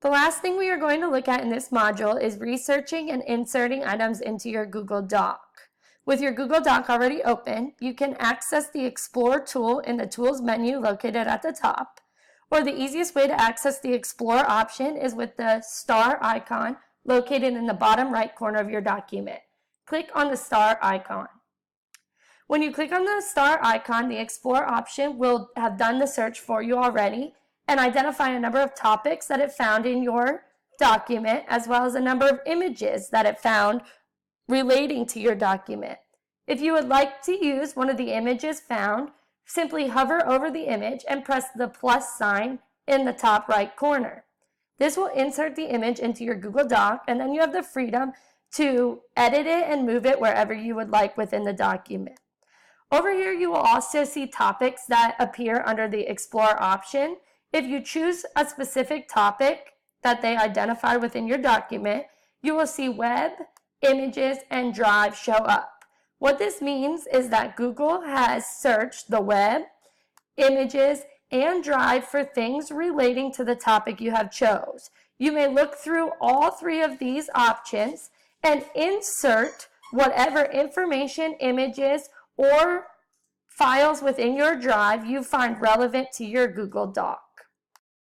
The last thing we are going to look at in this module is researching and inserting items into your Google Doc. With your Google Doc already open, you can access the Explore tool in the Tools menu located at the top, or the easiest way to access the Explore option is with the star icon located in the bottom right corner of your document. Click on the star icon. When you click on the star icon, the Explore option will have done the search for you already and identify a number of topics that it found in your document, as well as a number of images that it found relating to your document. If you would like to use one of the images found, simply hover over the image and press the plus sign in the top right corner. This will insert the image into your Google Doc, and then you have the freedom to edit it and move it wherever you would like within the document. Over here, you will also see topics that appear under the Explore option. If you choose a specific topic that they identify within your document, you will see Web, Images, and Drive show up. What this means is that Google has searched the Web, Images, and Drive for things relating to the topic you have chose. You may look through all three of these options and insert whatever information, images, or files within your Drive you find relevant to your Google Doc.